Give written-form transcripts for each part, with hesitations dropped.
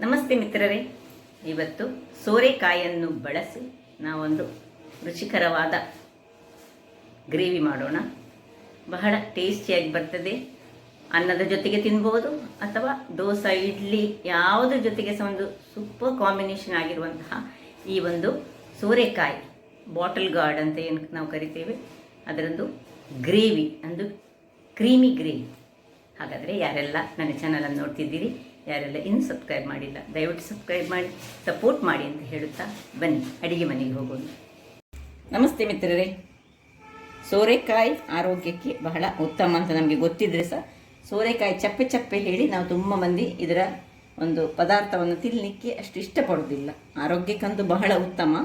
ನಮಸ್ತೆ ಮಿತ್ರರೇ, ಇವತ್ತು ಸೋರೆಕಾಯಿಯನ್ನು ಬಳಸಿ ನಾವೊಂದು ರುಚಿಕರವಾದ ಗ್ರೇವಿ ಮಾಡೋಣ. ಬಹಳ ಟೇಸ್ಟಿಯಾಗಿ ಬರ್ತದೆ. ಅನ್ನದ ಜೊತೆಗೆ ತಿನ್ಬೋದು ಅಥವಾ ದೋಸೆ, ಇಡ್ಲಿ ಯಾವುದ್ರ ಜೊತೆಗೆ ಸಹ ಒಂದು ಸೂಪರ್ ಕಾಂಬಿನೇಷನ್ ಆಗಿರುವಂತಹ ಈ ಒಂದು ಸೋರೆಕಾಯಿ ಬಾಟಲ್ ಗಾರ್ಡ್ ಅಂತ ಏನು ನಾವು ಕರಿತೇವೆ, ಅದರದ್ದು ಗ್ರೇವಿ, ಒಂದು ಕ್ರೀಮಿ ಗ್ರೇವಿ. ಹಾಗಾದರೆ ಯಾರೆಲ್ಲ ನನ್ನ ಚಾನಲನ್ನು ನೋಡ್ತಿದ್ದೀರಿ, ಯಾರೆಲ್ಲ ಇನ್ನೂ ಸಬ್ಸ್ಕ್ರೈಬ್ ಮಾಡಿಲ್ಲ, ದಯವಿಟ್ಟು ಸಬ್ಸ್ಕ್ರೈಬ್ ಮಾಡಿ ಸಪೋರ್ಟ್ ಮಾಡಿ ಅಂತ ಹೇಳುತ್ತಾ ಬನ್ನಿ ಅಡಿಗೆ ಮನೆಗೆ ಹೋಗೋಣ. ನಮಸ್ತೆ ಮಿತ್ರರೇ, ಸೋರೆಕಾಯಿ ಆರೋಗ್ಯಕ್ಕೆ ಬಹಳ ಉತ್ತಮ ಅಂತ ನಮಗೆ ಗೊತ್ತಿದ್ರೆ ಸಹ ಸೋರೆಕಾಯಿ ಚಪ್ಪೆ ಚಪ್ಪೆ ಹೇಳಿ ನಾವು ತುಂಬ ಮಂದಿ ಇದರ ಒಂದು ಪದಾರ್ಥವನ್ನು ತಿನ್ನಲಿಕ್ಕೆ ಅಷ್ಟು ಇಷ್ಟಪಡೋದಿಲ್ಲ. ಆರೋಗ್ಯಕ್ಕಂತೂ ಬಹಳ ಉತ್ತಮ.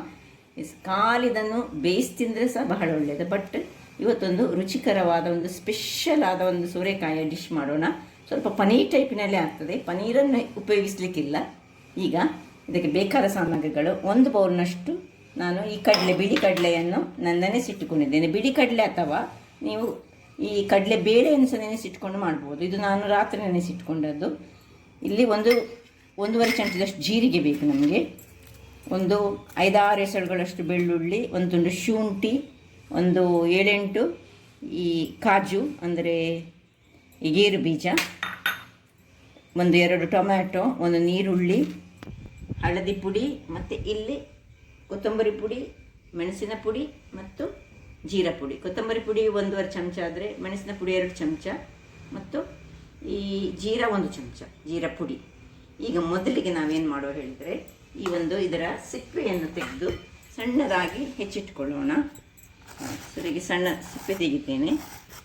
ಕಾಲಿದನ್ನು ಬೇಯಿಸಿ ತಿಂದರೆ ಸಹ ಬಹಳ ಒಳ್ಳೆಯದು. ಬಟ್ ಇವತ್ತೊಂದು ರುಚಿಕರವಾದ ಒಂದು ಸ್ಪೆಷಲ್ ಆದ ಒಂದು ಸೋರೆಕಾಯಿಯ ಡಿಶ್ ಮಾಡೋಣ. ಸ್ವಲ್ಪ ಪನೀರ್ ಟೈಪಿನಲ್ಲೇ ಆಗ್ತದೆ, ಪನೀರನ್ನು ಉಪಯೋಗಿಸಲಿಕ್ಕಿಲ್ಲ. ಈಗ ಇದಕ್ಕೆ ಬೇಕಾದ ಸಾಮಗ್ರಿಗಳು: 1 ಬೌಲ್ನಷ್ಟು ನಾನು ಈ ಬಿಳಿ ಕಡಲೆಯನ್ನು ನಾನು ನೆನೆಸಿಟ್ಟುಕೊಂಡಿದ್ದೇನೆ. ಬಿಳಿ ಕಡಲೆ ಅಥವಾ ನೀವು ಈ ಕಡಲೆ ಬೇಳೆಯನ್ನು ಸಹ ನೆನೆಸಿಟ್ಕೊಂಡು ಮಾಡ್ಬೋದು. ಇದು ನಾನು ರಾತ್ರಿ ನೆನೆಸಿಟ್ಕೊಂಡದ್ದು. ಇಲ್ಲಿ 1.5 ಚಮಚದಷ್ಟು ಜೀರಿಗೆ ಬೇಕು ನಮಗೆ, ಒಂದು 5-6 ಎಸಳುಗಳಷ್ಟು ಬೆಳ್ಳುಳ್ಳಿ, ಒಂದು ತುಂಡು ಶುಂಠಿ, ಒಂದು 7-8 ಈ ಕಾಜು ಅಂದರೆ ಈ ಗೇರು ಬೀಜ, 1-2 ಟೊಮ್ಯಾಟೊ, ಒಂದು ನೀರುಳ್ಳಿ, ಹಳದಿ ಪುಡಿ, ಮತ್ತು ಇಲ್ಲಿ ಕೊತ್ತಂಬರಿ ಪುಡಿ, ಮೆಣಸಿನ ಪುಡಿ ಮತ್ತು ಜೀರಾ ಪುಡಿ. ಕೊತ್ತಂಬರಿ ಪುಡಿ 1.5 ಚಮಚ ಆದರೆ ಮೆಣಸಿನ ಪುಡಿ 2 ಚಮಚ ಮತ್ತು ಈ ಜೀರಾ 1 ಚಮಚ ಜೀರಾ ಪುಡಿ. ಈಗ ಮೊದಲಿಗೆ ನಾವೇನು ಮಾಡುವ ಹೇಳಿದರೆ, ಈ ಇದರ ಸಿಪ್ಪೆಯನ್ನು ತೆಗೆದು ಸಣ್ಣದಾಗಿ ಹೆಚ್ಚಿಟ್ಕೊಳ್ಳೋಣ. ಸರಿಗೆ ಸಣ್ಣ ಸಿಪ್ಪೆ ತೆಗಿತೇನೆ.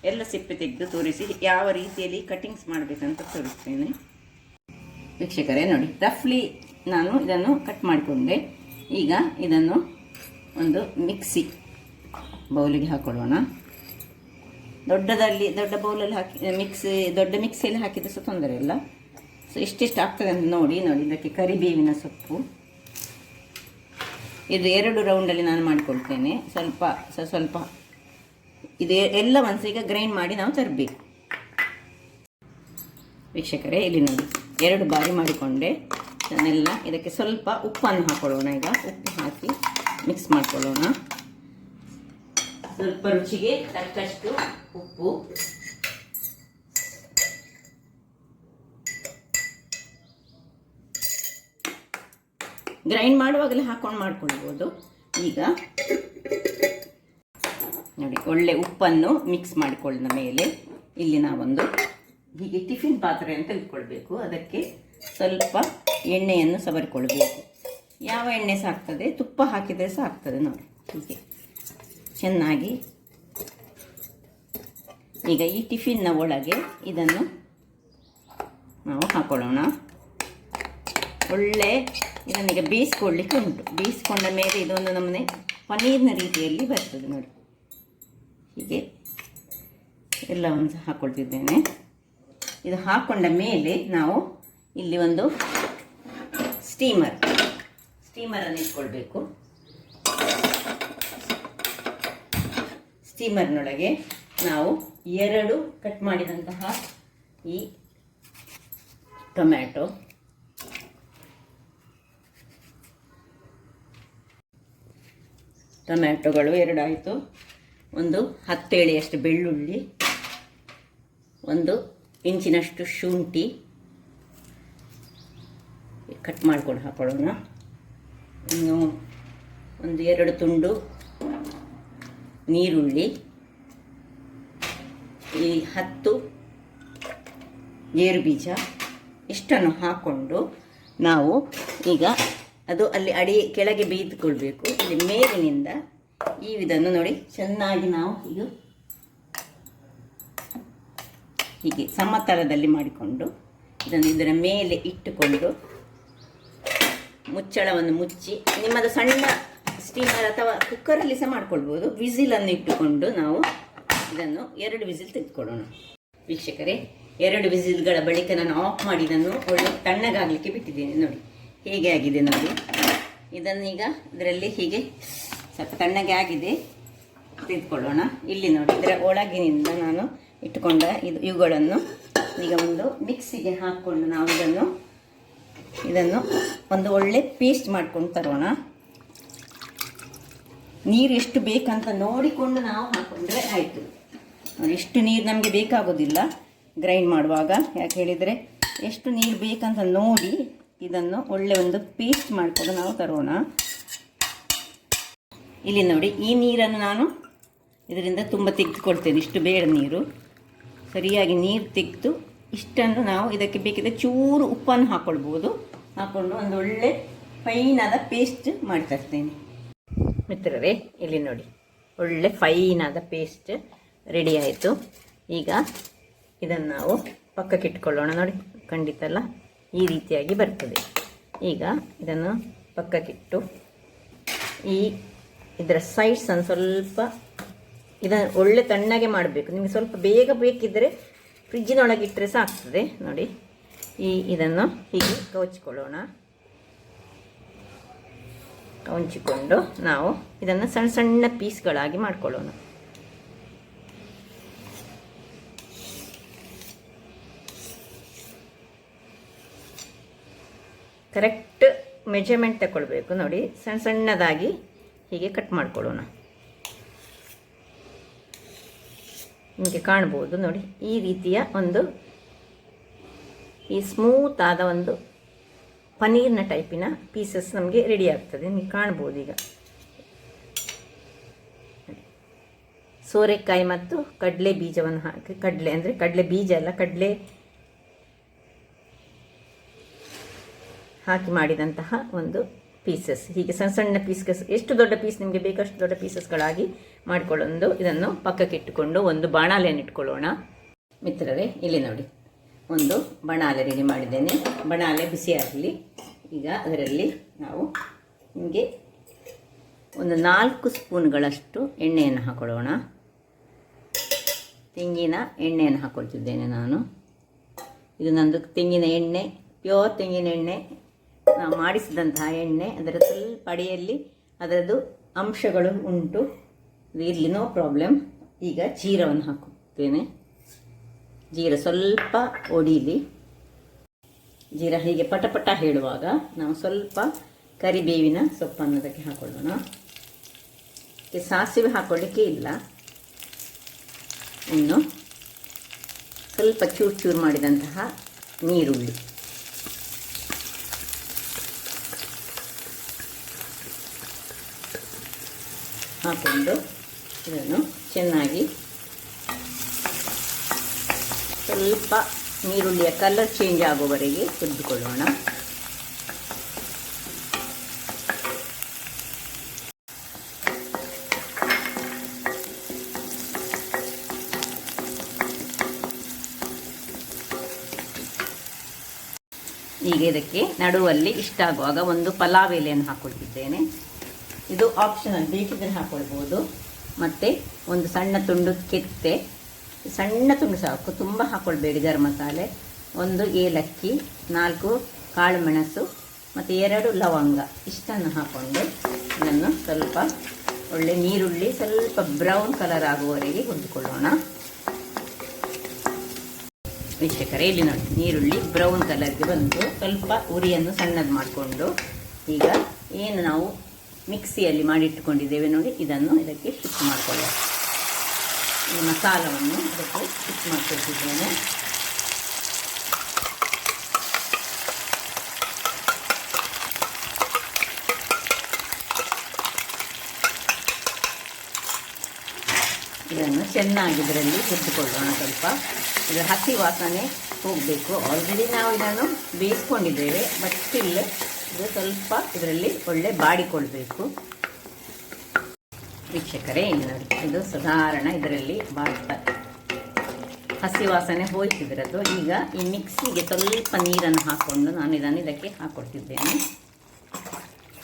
ಎಲ್ಲ ಸಿಪ್ಪೆ ತೆಗೆದು ತೋರಿಸಿ ಯಾವ ರೀತಿಯಲ್ಲಿ ಕಟಿಂಗ್ಸ್ ಮಾಡಬೇಕಂತ ತೋರಿಸ್ತೇನೆ. ವೀಕ್ಷಕರೇ ನೋಡಿ, ರಫ್ಲಿ ನಾನು ಇದನ್ನು ಕಟ್ ಮಾಡಿಕೊಂಡೆ. ಈಗ ಇದನ್ನು ಒಂದು ಮಿಕ್ಸಿ ಬೌಲಿಗೆ ಹಾಕೊಳ್ಳೋಣ. ದೊಡ್ಡ ಬೌಲಲ್ಲಿ ಹಾಕಿ ದೊಡ್ಡ ಮಿಕ್ಸಿಯಲ್ಲಿ ಹಾಕಿದರೆ ಸಹ ತೊಂದರೆ ಇಲ್ಲ. ಸೊ ಎಷ್ಟೆಷ್ಟು ಆಗ್ತದೆ ಅಂತ ನೋಡಿ. ಇದಕ್ಕೆ ಕರಿಬೇವಿನ ಸೊಪ್ಪು, ಇದು 2 ರೌಂಡಲ್ಲಿ ನಾನು ಮಾಡಿಕೊಳ್ತೇನೆ. ಸ್ವಲ್ಪ ಇದು ಎಲ್ಲ ಈಗ ಗ್ರೈಂಡ್ ಮಾಡಿ ನಾವು ತರಬೇಕು. ವೀಕ್ಷಕರೇ ಇಲ್ಲಿ ನೋಡಿ, 2 ಬಾರಿ ಮಾಡಿಕೊಂಡೆ ಅದನ್ನೆಲ್ಲ. ಇದಕ್ಕೆ ಸ್ವಲ್ಪ ಉಪ್ಪನ್ನು ಹಾಕೊಳ್ಳೋಣ. ಈಗ ಉಪ್ಪು ಹಾಕಿ ಮಿಕ್ಸ್ ಮಾಡ್ಕೊಳ್ಳೋಣ. ಸ್ವಲ್ಪ ರುಚಿಗೆ ತಕ್ಕಷ್ಟು ಉಪ್ಪು, ಗ್ರೈಂಡ್ ಮಾಡುವಾಗಲೇ ಹಾಕೊಂಡು ಮಾಡ್ಕೊಳ್ಬೋದು. ಈಗ ನೋಡಿ, ಒಳ್ಳೆ ಉಪ್ಪನ್ನು ಮಿಕ್ಸ್ ಮಾಡಿಕೊಳ್ಳದ ಮೇಲೆ ಇಲ್ಲಿ ನಾವೊಂದು ಹೀಗೆ ಟಿಫಿನ್ ಪಾತ್ರೆ ಅಂತ ಇಟ್ಕೊಳ್ಬೇಕು. ಅದಕ್ಕೆ ಸ್ವಲ್ಪ ಎಣ್ಣೆಯನ್ನು ಸವರಿಕೊಳ್ಬೇಕು. ಯಾವ ಎಣ್ಣೆ ಸಹ ಆಗ್ತದೆ, ತುಪ್ಪ ಹಾಕಿದರೆ ಸಹ ಆಗ್ತದೆ ನೋಡಿ. ಹೀಗೆ ಚೆನ್ನಾಗಿ ಈಗ ಈ ಟಿಫಿನ್ನ ಒಳಗೆ ಇದನ್ನು ನಾವು ಹಾಕೊಳ್ಳೋಣ. ಒಳ್ಳೆ ಇದನ್ನೀಗ ಬೇಯಿಸ್ಕೊಳ್ಳಿಕ್ಕೆ ಉಂಟು. ಬೇಯಿಸ್ಕೊಂಡ ಮೇಲೆ ಇದೊಂದು ನಮ್ಮನೆ ಪನ್ನೀರ್ನ ರೀತಿಯಲ್ಲಿ ಬರ್ತದೆ ನೋಡಿ. ಹೀಗೆ ಎಲ್ಲವನ್ನು ಸಹ ಹಾಕ್ಕೊಳ್ತಿದ್ದೇನೆ. ಇದು ಹಾಕ್ಕೊಂಡ ಮೇಲೆ ನಾವು ಇಲ್ಲಿ ಒಂದು ಸ್ಟೀಮರನ್ನು ಇಟ್ಕೊಳ್ಬೇಕು. ಸ್ಟೀಮರ್ನೊಳಗೆ ನಾವು 2 ಕಟ್ ಮಾಡಿದಂತಹ ಈ ಟೊಮ್ಯಾಟೊಗಳು 2 ಆಯಿತು. ಒಂದು 10 ಎಳೆಯಷ್ಟು ಬೆಳ್ಳುಳ್ಳಿ, 1 ಇಂಚಿನಷ್ಟು ಶುಂಠಿ ಕಟ್ ಮಾಡ್ಕೊಂಡು ಹಾಕೊಳ್ಳೋಣ. ಇನ್ನು 1-2 ತುಂಡು ನೀರುಳ್ಳಿ, ಈ 10 ಗೇರು ಬೀಜ ಇಷ್ಟನ್ನು ಹಾಕ್ಕೊಂಡು ನಾವು ಈಗ ಅದು ಅಲ್ಲಿ ಕೆಳಗೆ ಬೇಯ್ದುಕೊಳ್ಬೇಕು. ಇಲ್ಲಿ ಮೇಲಿನಿಂದ ಇದನ್ನು ನೋಡಿ ಚೆನ್ನಾಗಿ ನಾವು ಹೀಗೆ ಸಮತಲದಲ್ಲಿ ಮಾಡಿಕೊಂಡು ಇದರ ಮೇಲೆ ಇಟ್ಟುಕೊಂಡು ಮುಚ್ಚಳವನ್ನು ಮುಚ್ಚಿ, ನಿಮ್ಮದು ಸಣ್ಣ ಸ್ಟೀಮರ್ ಅಥವಾ ಕುಕ್ಕರಲ್ಲಿ ಸಹ ಮಾಡ್ಕೊಳ್ಬೋದು. ವಿಸಿಲನ್ನು ಇಟ್ಟುಕೊಂಡು ನಾವು ಇದನ್ನು 2 ವಿಸಿಲ್ ತೆಗೆದುಕೊಳ್ಳೋಣ. ವೀಕ್ಷಕರೇ, 2 ವಿಸಿಲ್ಗಳ ಬಳಿಕ ನಾನು ಆಫ್ ಮಾಡಿ ಇದನ್ನು ಒಳ್ಳೆ ತಣ್ಣಗಾಗಲಿಕ್ಕೆ ಬಿಟ್ಟಿದ್ದೇನೆ. ನೋಡಿ ಹೇಗೆ ಆಗಿದೆ ನೋಡಿ. ಇದನ್ನೀಗ ಇದರಲ್ಲಿ ಹೀಗೆ ಸ್ವಲ್ಪ ತಣ್ಣಗೆ ಆಗಿದೆ, ತೆಗೆದುಕೊಳ್ಳೋಣ. ಇಲ್ಲಿ ನೋಡಿ, ಇದರ ಒಳಗಿನಿಂದ ನಾನು ಇಟ್ಟುಕೊಂಡ ಇವುಗಳನ್ನು ಈಗ ಒಂದು ಮಿಕ್ಸಿಗೆ ಹಾಕ್ಕೊಂಡು ನಾವು ಇದನ್ನು ಇದನ್ನು ಒಂದು ಒಳ್ಳೆ ಪೇಸ್ಟ್ ಮಾಡ್ಕೊಂಡು ತರೋಣ. ನೀರು ಎಷ್ಟು ಬೇಕಂತ ನೋಡಿಕೊಂಡು ನಾವು ಹಾಕೊಂಡ್ರೆ ಆಯಿತು. ಎಷ್ಟು ನೀರು ನಮಗೆ ಬೇಕಾಗೋದಿಲ್ಲ ಗ್ರೈಂಡ್ ಮಾಡುವಾಗ, ಯಾಕೆ ಹೇಳಿದರೆ ಎಷ್ಟು ನೀರು ಬೇಕಂತ ನೋಡಿ ಇದನ್ನು ಒಳ್ಳೆ ಒಂದು ಪೇಸ್ಟ್ ಮಾಡಿಕೊಂಡು ನಾವು ತರೋಣ. ಇಲ್ಲಿ ನೋಡಿ, ಈ ನೀರನ್ನು ನಾನು ಇದರಿಂದ ತುಂಬ ತೆಗೆದುಕೊಳ್ತೇನೆ. ಇಷ್ಟು ಬೇಡ ನೀರು, ಸರಿಯಾಗಿ ನೀರು ತೆಗೆದು ಇಷ್ಟನ್ನು ನಾವು ಇದಕ್ಕೆ ಬೇಕಿದ್ರೆ ಚೂರು ಉಪ್ಪನ್ನು ಹಾಕ್ಕೊಳ್ಬೋದು. ಹಾಕ್ಕೊಂಡು ಒಂದು ಒಳ್ಳೆ ಫೈನಾದ ಪೇಸ್ಟ್ ಮಾಡಿ ತರ್ತೇನೆ. ಮಿತ್ರರೇ, ಇಲ್ಲಿ ನೋಡಿ, ಒಳ್ಳೆ ಫೈನಾದ ಪೇಸ್ಟ್ ರೆಡಿ ಆಯಿತು. ಈಗ ಇದನ್ನು ನಾವು ಪಕ್ಕಕ್ಕೆ ಇಟ್ಕೊಳ್ಳೋಣ. ನೋಡಿ, ಖಂಡಿತ ಅಲ್ಲ, ಈ ರೀತಿಯಾಗಿ ಬರ್ತದೆ. ಈಗ ಇದನ್ನು ಪಕ್ಕಕ್ಕಿಟ್ಟು ಇದರ ಸೈಡ್ಸನ್ನು ಸ್ವಲ್ಪ ಇದನ್ನು ಒಳ್ಳೆ ತಣ್ಣಗೆ ಮಾಡಬೇಕು. ನಿಮಗೆ ಸ್ವಲ್ಪ ಬೇಗ ಬೇಕಿದ್ದರೆ ಫ್ರಿಜ್ಜಿನೊಳಗೆ ಇಟ್ಟರೆ ಸಾಕ್ತದೆ. ನೋಡಿ, ಇದನ್ನು ಹೀಗೆ ಕವಚಿಕೊಳ್ಳೋಣ. ಕವಚಿಕೊಂಡು ನಾವು ಇದನ್ನು ಸಣ್ಣ ಸಣ್ಣ ಪೀಸ್ಗಳಾಗಿ ಮಾಡಿಕೊಳ್ಳೋಣ. ಕರೆಕ್ಟ್ ಮೆಜರ್ಮೆಂಟ್ ತಗೊಳ್ಬೇಕು. ನೋಡಿ, ಸಣ್ಣ ಸಣ್ಣದಾಗಿ ಹೀಗೆ ಕಟ್ ಮಾಡ್ಕೊಳ್ಳೋಣ. ನಿಮಗೆ ಕಾಣ್ಬೋದು ನೋಡಿ, ಈ ರೀತಿಯ ಒಂದು ಈ ಸ್ಮೂತ್ ಆದ ಒಂದು ಪನ್ನೀರ್ನ ಟೈಪಿನ ಪೀಸಸ್ ನಮಗೆ ರೆಡಿ ಆಗ್ತದೆ. ನಿಮಗೆ ಕಾಣ್ಬೋದು. ಈಗ ಸೋರೆಕಾಯಿ ಮತ್ತು ಕಡಲೆ ಬೀಜವನ್ನು ಹಾಕಿ, ಕಡಲೆ ಅಂದರೆ ಕಡಲೆ ಬೀಜ ಅಲ್ಲ, ಕಡಲೆ ಹಾಕಿ ಮಾಡಿದಂತಹ ಒಂದು ಪೀಸಸ್. ಹೀಗೆ ಸಣ್ಣ ಸಣ್ಣ ಪೀಸಸ್, ಎಷ್ಟು ದೊಡ್ಡ ಪೀಸ್ ನಿಮಗೆ ಬೇಕಷ್ಟು ದೊಡ್ಡ ಪೀಸಸ್ಗಳಾಗಿ ಮಾಡಿಕೊಳ್ಳೊಂದು. ಇದನ್ನು ಪಕ್ಕಕ್ಕೆ ಇಟ್ಟುಕೊಂಡು ಒಂದು ಬಾಣಲೆಯನ್ನು ಇಟ್ಕೊಳ್ಳೋಣ. ಮಿತ್ರರೇ, ಇಲ್ಲಿ ನೋಡಿ, ಒಂದು ಬಾಣಲೆ ರೆಡಿ ಮಾಡಿದ್ದೇನೆ. ಬಾಣಲೆ ಬಿಸಿ ಆಗಲಿ. ಈಗ ಅದರಲ್ಲಿ ನಾವು ನಿಮಗೆ ಒಂದು 4 ಸ್ಪೂನ್ಗಳಷ್ಟು ಎಣ್ಣೆಯನ್ನು ಹಾಕೊಳ್ಳೋಣ. ತೆಂಗಿನ ಎಣ್ಣೆಯನ್ನು ಹಾಕ್ಕೊಳ್ತಿದ್ದೇನೆ ನಾನು. ಇದು ನಂದು ತೆಂಗಿನ ಎಣ್ಣೆ, ಪ್ಯೂರ್ ತೆಂಗಿನ ಎಣ್ಣೆ, ನಾವು ಮಾಡಿಸಿದಂತಹ ಎಣ್ಣೆ. ಅದರ ಸ್ವಲ್ಪ ಅಡಿಯಲ್ಲಿ ಅದರದ್ದು ಅಂಶಗಳು ಉಂಟು, ಇರಲಿ, ನೋ ಪ್ರಾಬ್ಲಮ್. ಈಗ ಜೀರವನ್ನು ಹಾಕುತ್ತೇನೆ. ಜೀರ ಸ್ವಲ್ಪ ಒಡೀಲಿ. ಜೀರ ಹೀಗೆ ಪಟಪಟ ಹೇಳುವಾಗ ನಾವು ಸ್ವಲ್ಪ ಕರಿಬೇವಿನ ಸೊಪ್ಪನ್ನು ಅದಕ್ಕೆ ಹಾಕೊಳ್ಳೋಣ. ಸಾಸಿವೆ ಹಾಕೊಳ್ಳಿಕ್ಕೆ ಇಲ್ಲ. ಇನ್ನು ಸ್ವಲ್ಪ ಚೂರು ಚೂರು ಮಾಡಿದಂತಹ ನೀರುಳ್ಳಿ ಹಾಕ್ಕೊಂಡು ಇದನ್ನು ಚೆನ್ನಾಗಿ ಸ್ವಲ್ಪ ನೀರುಳ್ಳಿಯ ಕಲರ್ ಚೇಂಜ್ ಆಗುವವರೆಗೆ ಹುರಿದುಕೊಳ್ಳೋಣ. ಈಗ ಇದಕ್ಕೆ ನಡುವಲ್ಲಿ ಇಷ್ಟ ಆಗುವಾಗ ಒಂದು ಪಲಾವ್ ಎಲೆಯನ್ನು ಹಾಕ್ಕೊಳ್ತಿದ್ದೇನೆ. ಇದು ಆಪ್ಷನಲ್, ಬೇಕಿದ್ರೆ ಹಾಕ್ಕೊಳ್ಬೋದು. ಮತ್ತು ಒಂದು ಸಣ್ಣ ತುಂಡು ಕೆತ್ತೆ, ಸಣ್ಣ ತುಂಡು ಸಾಕು, ತುಂಬ ಹಾಕ್ಕೊಳ್ಬೇಡಿ ಗರಂ ಮಸಾಲೆ. ಒಂದು ಏಲಕ್ಕಿ, 4 ಕಾಳು ಮೆಣಸು ಮತ್ತು 2 ಲವಂಗ, ಇಷ್ಟನ್ನು ಹಾಕ್ಕೊಂಡು ಇದನ್ನು ಸ್ವಲ್ಪ ಒಳ್ಳೆ ನೀರುಳ್ಳಿ ಸ್ವಲ್ಪ ಬ್ರೌನ್ ಕಲರ್ ಆಗುವವರೆಗೆ ಹುರಿದುಕೊಳ್ಳೋಣ. ವೀಕ್ಷಕರೇ, ಇಲ್ಲಿ ನೋಡಿ, ನೀರುಳ್ಳಿ ಬ್ರೌನ್ ಕಲರ್ಗೆ ಬಂದು ಸ್ವಲ್ಪ ಉರಿಯನ್ನು ಸಣ್ಣದು ಮಾಡಿಕೊಂಡು ಈಗ ಏನು ನಾವು ಮಿಕ್ಸಿಯಲ್ಲಿ ಮಾಡಿಟ್ಟುಕೊಂಡಿದ್ದೇವೆ ನೋಡಿ, ಇದನ್ನು ಇದಕ್ಕೆ ಶಿಫ್ಟ್ ಮಾಡಿಕೊಳ್ಳೋಣ. ಈ ಮಸಾಲವನ್ನು ಇದಕ್ಕೆ ಶಿಫ್ಟ್ ಮಾಡ್ಕೊಳ್ತಿದ್ದೇನೆ. ಇದನ್ನು ಚೆನ್ನಾಗಿ ಇದರಲ್ಲಿ ಹುರಿದುಕೊಳ್ಳೋಣ. ಸ್ವಲ್ಪ ಇದರ ಹಸಿ ವಾಸನೆ ಹೋಗಬೇಕು. ಆಲ್ರೆಡಿ ನಾವು ಇದನ್ನು ಬೇಯಿಸ್ಕೊಂಡಿದ್ದೇವೆ, ಬಟ್ ಸ್ಟಿಲ್ ಇದು ಸ್ವಲ್ಪ ಇದರಲ್ಲಿ ಒಳ್ಳೆ ಬಾಡಿಕೊಳ್ಬೇಕು. ವೀಕ್ಷಕರೇ, ಇಲ್ಲಿ ನೋಡಿ, ಇದು ಸಾಧಾರಣ ಇದರಲ್ಲಿ ಬಾಡ್ತಾರೆ, ಹಸಿ ವಾಸನೆ ಹೋಯ್ತಿದ್ರದ್ದು. ಈಗ ಈ ಮಿಕ್ಸಿಗೆ ಸ್ವಲ್ಪ ನೀರನ್ನು ಹಾಕ್ಕೊಂಡು ನಾನು ಇದನ್ನು ಇದಕ್ಕೆ ಹಾಕ್ಕೊಳ್ತಿದ್ದೇನೆ.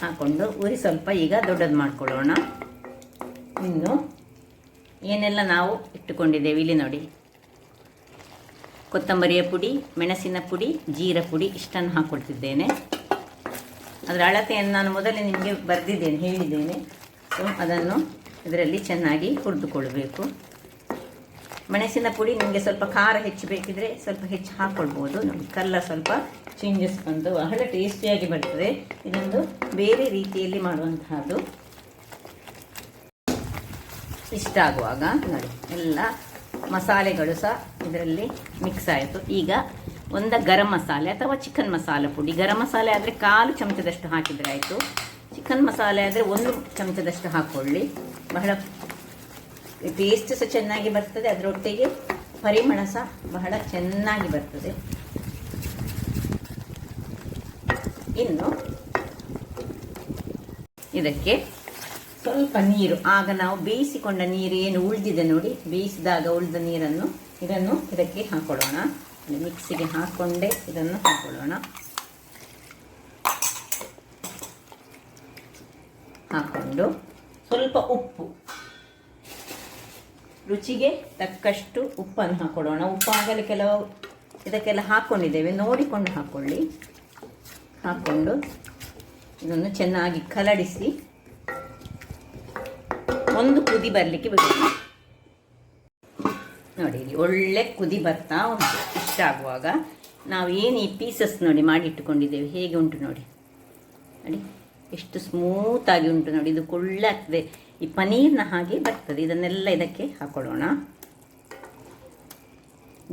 ಹಾಕ್ಕೊಂಡು ಉರಿ ಸ್ವಲ್ಪ ಈಗ ದೊಡ್ಡದು ಮಾಡ್ಕೊಳ್ಳೋಣ. ಇನ್ನು ಏನೆಲ್ಲ ನಾವು ಇಟ್ಟುಕೊಂಡಿದ್ದೇವೆ ಇಲ್ಲಿ ನೋಡಿ, ಕೊತ್ತಂಬರಿಯ ಪುಡಿ, ಮೆಣಸಿನ ಪುಡಿ, ಜೀರ ಪುಡಿ, ಇಷ್ಟನ್ನು ಹಾಕ್ಕೊಳ್ತಿದ್ದೇನೆ. ಅದರ ಅಳತೆಯನ್ನು ನಾನು ಮೊದಲೇ ನಿಮಗೆ ಬರೆದಿದ್ದೇನೆ, ಹೇಳಿದ್ದೇನೆ. ಸೊ ಅದನ್ನು ಇದರಲ್ಲಿ ಚೆನ್ನಾಗಿ ಹುರಿದುಕೊಳ್ಬೇಕು. ಮೆಣಸಿನ ಪುಡಿ ನಿಮಗೆ ಸ್ವಲ್ಪ ಖಾರ ಹೆಚ್ಚು ಬೇಕಿದ್ರೆ ಸ್ವಲ್ಪ ಹೆಚ್ಚು ಹಾಕ್ಕೊಳ್ಬೋದು. ನೋಡಿ ಕಲರ್ ಸ್ವಲ್ಪ ಚೇಂಜಸ್ ಬಂದು ಬಹಳ ಟೇಸ್ಟಿಯಾಗಿ ಬರ್ತದೆ. ಇದೊಂದು ಬೇರೆ ರೀತಿಯಲ್ಲಿ ಮಾಡುವಂತಹದ್ದು. ಇಷ್ಟ ಆಗುವಾಗ ನೋಡಿ ಎಲ್ಲ ಮಸಾಲೆಗಳು ಸಹ ಇದರಲ್ಲಿ ಮಿಕ್ಸ್ ಆಯಿತು. ಈಗ ಒಂದು ಗರಂ ಮಸಾಲೆ ಅಥವಾ ಚಿಕನ್ ಮಸಾಲೆ ಪುಡಿ. ಗರಂ ಮಸಾಲೆ ಆದರೆ 1/4 ಚಮಚದಷ್ಟು ಹಾಕಿದರೆ ಆಯಿತು. ಚಿಕನ್ ಮಸಾಲೆ ಆದರೆ 1 ಚಮಚದಷ್ಟು ಹಾಕ್ಕೊಳ್ಳಿ. ಬಹಳ ಟೇಸ್ಟ್ ಸಹ ಚೆನ್ನಾಗಿ ಬರ್ತದೆ, ಅದರೊಟ್ಟಿಗೆ ಪರಿಮಳ ಸಹ ಬಹಳ ಚೆನ್ನಾಗಿ ಬರ್ತದೆ. ಇನ್ನು ಇದಕ್ಕೆ ಸ್ವಲ್ಪ ನೀರು, ಆಗ ನಾವು ಬೇಯಿಸಿಕೊಂಡ ನೀರು ಏನು ಉಳಿದಿದೆ ನೋಡಿ, ಬೇಯಿಸಿದಾಗ ಉಳಿದ ನೀರನ್ನು ಇದಕ್ಕೆ ಹಾಕೊಳ್ಳೋಣ. ಮಿಕ್ಸಿಗೆ ಹಾಕ್ಕೊಂಡೆ ಇದನ್ನು ಹಾಕೊಳ್ಳೋಣ. ಹಾಕ್ಕೊಂಡು ಸ್ವಲ್ಪ ಉಪ್ಪು, ರುಚಿಗೆ ತಕ್ಕಷ್ಟು ಉಪ್ಪನ್ನು ಹಾಕೊಳ್ಳೋಣ. ಉಪ್ಪು ಆಗಲಿ ಕೆಲವು ಇದಕ್ಕೆಲ್ಲ ಹಾಕ್ಕೊಂಡಿದ್ದೇವೆ, ನೋಡಿಕೊಂಡು ಹಾಕ್ಕೊಳ್ಳಿ. ಹಾಕ್ಕೊಂಡು ಇದನ್ನು ಚೆನ್ನಾಗಿ ಕಲಡಿಸಿ ಒಂದು ಕುದಿ ಬರಲಿಕ್ಕೆ ಬಿಡೋಣ. ನೋಡಿ ಇಲ್ಲಿ ಒಳ್ಳೆ ಕುದಿ ಬರ್ತಾ ಉಂಟು. ಇಷ್ಟ ಆಗುವಾಗ ನಾವು ಏನು ಈ ಪೀಸಸ್ ನೋಡಿ ಮಾಡಿಟ್ಟುಕೊಂಡಿದ್ದೇವೆ ಹೇಗೆ ಉಂಟು ನೋಡಿ. ನೋಡಿ ಎಷ್ಟು ಸ್ಮೂತಾಗಿ ಉಂಟು ನೋಡಿ. ಇದು ಒಳ್ಳೆ ಆಗ್ತದೆ, ಈ ಪನೀರ್ನ ಹಾಗೆ ಬರ್ತದೆ. ಇದನ್ನೆಲ್ಲ ಇದಕ್ಕೆ ಹಾಕೊಳ್ಳೋಣ.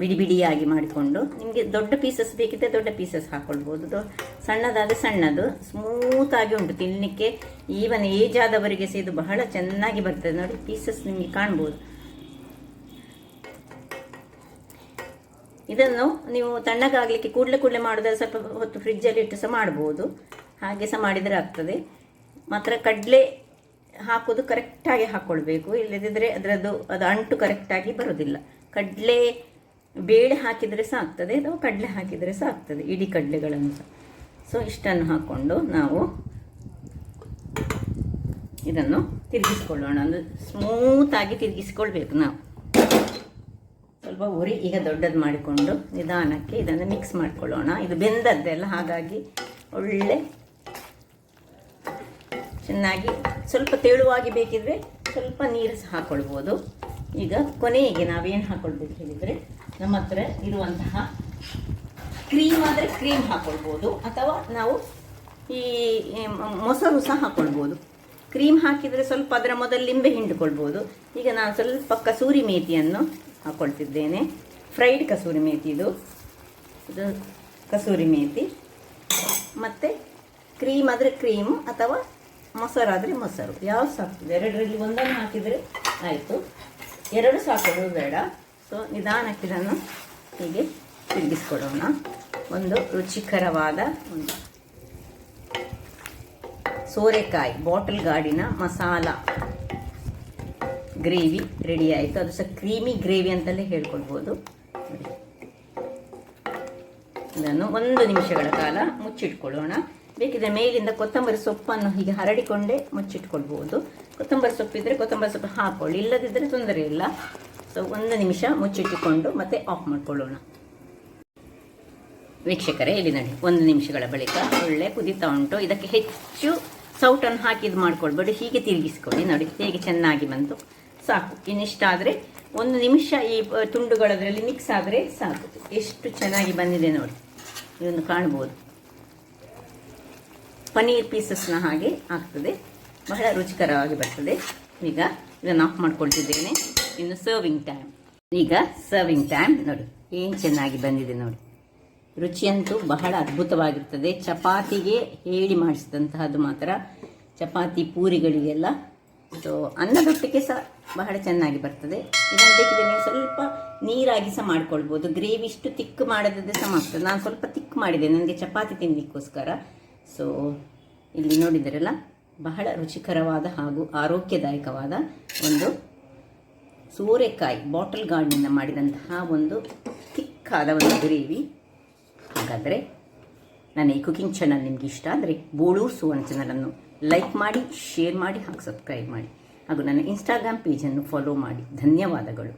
ಬಿಡಿ ಬಿಡಿಯಾಗಿ ಮಾಡಿಕೊಂಡು, ನಿಮಗೆ ದೊಡ್ಡ ಪೀಸಸ್ ಬೇಕಿದ್ದರೆ ದೊಡ್ಡ ಪೀಸಸ್ ಹಾಕ್ಕೊಳ್ಬೋದು, ಸಣ್ಣದಾದರೆ ಸಣ್ಣದು. ಸ್ಮೂತಾಗಿ ಉಂಟು ತಿನ್ನಲಿಕ್ಕೆ. ಈವನ್ ಏಜ್ ಆದವರಿಗೆ ಸಹ ಇದು ಬಹಳ ಚೆನ್ನಾಗಿ ಬರ್ತದೆ. ನೋಡಿ ಪೀಸಸ್ ನಿಮಗೆ ಕಾಣ್ಬೋದು. ಇದನ್ನು ನೀವು ತಣ್ಣಗಾಗಲಿಕ್ಕೆ ಕೂಡಲೇ ಮಾಡೋದಾದ್ರೆ ಸ್ವಲ್ಪ ಹೊತ್ತು ಫ್ರಿಜ್ಜಲ್ಲಿ ಇಟ್ಟು ಸಹ ಮಾಡ್ಬೋದು. ಹಾಗೆ ಸಹ ಮಾಡಿದರೆ ಆಗ್ತದೆ. ಮಾತ್ರ ಕಡಲೆ ಹಾಕೋದು ಕರೆಕ್ಟಾಗಿ ಹಾಕ್ಕೊಳ್ಬೇಕು, ಇಲ್ಲದಿದ್ದರೆ ಅದು ಅಂಟು ಕರೆಕ್ಟಾಗಿ ಬರೋದಿಲ್ಲ. ಕಡಲೆ ಬೇಳೆ ಹಾಕಿದರೆ ಸಹ ಆಗ್ತದೆ, ಅಥವಾ ಕಡಲೆ ಹಾಕಿದರೆ ಸಹ ಆಗ್ತದೆ, ಇಡೀ ಕಡಲೆಗಳನ್ನು ಸಹ. ಸೊ ಇಷ್ಟನ್ನು ಹಾಕ್ಕೊಂಡು ನಾವು ಇದನ್ನು ತಿರುಗಿಸ್ಕೊಳ್ಳೋಣ. ಅಂದರೆ ಸ್ಮೂತಾಗಿ ತಿರುಗಿಸ್ಕೊಳ್ಬೇಕು ನಾವು. ಸ್ವಲ್ಪ ಉರಿ ಈಗ ದೊಡ್ಡದು ಮಾಡಿಕೊಂಡು ನಿಧಾನಕ್ಕೆ ಇದನ್ನು ಮಿಕ್ಸ್ ಮಾಡ್ಕೊಳ್ಳೋಣ. ಇದು ಬೆಂದದ್ದೆಲ್ಲ, ಹಾಗಾಗಿ ಒಳ್ಳೆ ಚೆನ್ನಾಗಿ ಸ್ವಲ್ಪ ತೆಳುವಾಗಿ ಬೇಕಿದ್ರೆ ಸ್ವಲ್ಪ ನೀರು ಸಹ ಹಾಕ್ಕೊಳ್ಬೋದು. ಈಗ ಕೊನೆಗೆ ನಾವೇನು ಹಾಕ್ಕೊಳ್ಬೇಕು ಹೇಳಿದರೆ, ನಮ್ಮ ಹತ್ರ ಇರುವಂತಹ ಕ್ರೀಮ್ ಆದರೆ ಕ್ರೀಮ್ ಹಾಕ್ಕೊಳ್ಬೋದು, ಅಥವಾ ನಾವು ಈ ಮೊಸರು ಸಹ ಹಾಕ್ಕೊಳ್ಬೋದು. ಕ್ರೀಮ್ ಹಾಕಿದರೆ ಸ್ವಲ್ಪ ಅದರ ಮೊದಲು ಲಿಂಬೆ ಹಿಂಡಿಕೊಳ್ಬೋದು. ಈಗ ನಾನು ಸ್ವಲ್ಪ ಕಸೂರಿ ಮೇಥಿಯನ್ನು ಹಾಕ್ಕೊಳ್ತಿದ್ದೇನೆ. ಫ್ರೈಡ್ ಕಸೂರಿ ಮೇಥಿ ಇದು ಕಸೂರಿ ಮೇಥಿ. ಮತ್ತು ಕ್ರೀಮ್ ಆದರೆ ಕ್ರೀಮು, ಅಥವಾ ಮೊಸರಾದರೆ ಮೊಸರು, ಯಾವ ಸಾಕ್ತದೆ. ಎರಡರಲ್ಲಿ ಒಂದನ್ನು ಹಾಕಿದರೆ ಆಯಿತು, ಎರಡು ಸಾಕೋದು ಬೇಡ. ಸೊ ನಿಧಾನಕ್ಕೆ ಇದನ್ನು ಹೀಗೆ ತಿರುಗಿಸ್ಕೊಡೋಣ. ಒಂದು ರುಚಿಕರವಾದ ಒಂದು ಸೋರೆಕಾಯಿ ಬಾಟಲ್ ಗಾರ್ಡಿನ ಮಸಾಲ ಗ್ರೇವಿ ರೆಡಿ ಆಯಿತು. ಅದು ಸಹ ಕ್ರೀಮಿ ಗ್ರೇವಿ ಅಂತಲೇ ಹೇಳ್ಕೊಳ್ಬೋದು. ಇದನ್ನು 1 ನಿಮಿಷಗಳ ಕಾಲ ಮುಚ್ಚಿಟ್ಕೊಳ್ಳೋಣ. ಬೇಕಿದ್ರೆ ಮೇಲಿಂದ ಕೊತ್ತಂಬರಿ ಸೊಪ್ಪನ್ನು ಹೀಗೆ ಹರಡಿಕೊಂಡೇ ಮುಚ್ಚಿಟ್ಕೊಳ್ಬೋದು. ಕೊತ್ತಂಬರಿ ಸೊಪ್ಪಿದ್ರೆ ಕೊತ್ತಂಬರಿ ಸೊಪ್ಪು ಹಾಕ್ಕೊಳ್ಳಿ, ಇಲ್ಲದಿದ್ದರೆ ತೊಂದರೆ ಇಲ್ಲ. ಸೊ 1 ನಿಮಿಷ ಮುಚ್ಚಿಟ್ಟುಕೊಂಡು ಮತ್ತೆ ಆಫ್ ಮಾಡ್ಕೊಳ್ಳೋಣ. ವೀಕ್ಷಕರೇ, ಇಲ್ಲಿ ನೋಡಿ 1 ನಿಮಿಷಗಳ ಬಳಿಕ ಒಳ್ಳೆ ಕುದೀತಾ ಉಂಟು. ಇದಕ್ಕೆ ಹೆಚ್ಚು ಸೌಟನ್ನು ಹಾಕಿ ಇದು ಮಾಡ್ಕೊಳ್ಬೇಡಿ, ಹೀಗೆ ತಿರುಗಿಸ್ಕೊಳ್ಳಿ. ನೋಡಿ ಹೇಗೆ ಚೆನ್ನಾಗಿ ಬಂತು, ಸಾಕು. ಇನ್ನಿಷ್ಟ ಆದರೆ 1 ನಿಮಿಷ ಈ ತುಂಡುಗಳದರಲ್ಲಿ ಮಿಕ್ಸ್ ಆದರೆ ಸಾಕು. ಎಷ್ಟು ಚೆನ್ನಾಗಿ ಬಂದಿದೆ ನೋಡಿ, ಇದನ್ನು ಕಾಣ್ಬೋದು. ಪನೀರ್ ಪೀಸಸ್ನ ಹಾಗೆ ಆಗ್ತದೆ, ಬಹಳ ರುಚಿಕರವಾಗಿ ಬರ್ತದೆ. ಈಗ ಇದನ್ನು ಆಫ್ ಮಾಡ್ಕೊಳ್ತಿದ್ದೇನೆ. ಇನ್ನು ಸರ್ವಿಂಗ್ ಟೈಮ್. ಈಗ ಸರ್ವಿಂಗ್ ಟೈಮ್ ನೋಡಿ, ಏನು ಚೆನ್ನಾಗಿ ಬಂದಿದೆ ನೋಡಿ. ರುಚಿಯಂತೂ ಬಹಳ ಅದ್ಭುತವಾಗಿರ್ತದೆ. ಚಪಾತಿಗೆ ಹೇಳಿ ಮಾಡಿಸಿದಂತಹದ್ದು ಮಾತ್ರ, ಚಪಾತಿ ಪೂರಿಗಳಿಗೆಲ್ಲ. ಸೊ ಅನ್ನದೊಟ್ಟಿಗೆ ಸಹ ಬಹಳ ಚೆನ್ನಾಗಿ ಬರ್ತದೆ. ಇದನ್ನು ಬೇಕಿದ್ರೆ ನೀವು ಸ್ವಲ್ಪ ನೀರಾಗಿ ಸಹ ಮಾಡ್ಕೊಳ್ಬೋದು. ಗ್ರೇವಿ ಇಷ್ಟು ತಿಕ್ ಮಾಡೋದ್ರೆ ಸಹ ಆಗ್ತದೆ. ನಾನು ಸ್ವಲ್ಪ ತಿಕ್ ಮಾಡಿದೆ ನನಗೆ ಚಪಾತಿ ತಿನ್ನಲಿಕ್ಕೋಸ್ಕರ. ಸೊ ಇಲ್ಲಿ ನೋಡಿದರಲ್ಲ, ಬಹಳ ರುಚಿಕರವಾದ ಹಾಗೂ ಆರೋಗ್ಯದಾಯಕವಾದ ಒಂದು ಸೋರೆಕಾಯಿ ಬಾಟಲ್ ಗಾರ್ಡ್ನಿಂದ ಮಾಡಿದಂತಹ ಒಂದು ತಿಕ್ಕಾದ ಒಂದು ಗ್ರೇವಿ. ಹಾಗಾದರೆ ನನ್ನ ಈ ಕುಕಿಂಗ್ ಚಾನಲ್ ನಿಮಗೆ ಇಷ್ಟ ಆದರೆ ಬೋಳೂರು ಸುವರ್ಣ ಚಾನಲನ್ನು ಲೈಕ್ ಮಾಡಿ, ಶೇರ್ ಮಾಡಿ ಹಾಗೂ ಸಬ್ಸ್ಕ್ರೈಬ್ ಮಾಡಿ, ಹಾಗೂ ನನ್ನ ಇನ್ಸ್ಟಾಗ್ರಾಮ್ ಪೇಜನ್ನು ಫಾಲೋ ಮಾಡಿ. ಧನ್ಯವಾದಗಳು.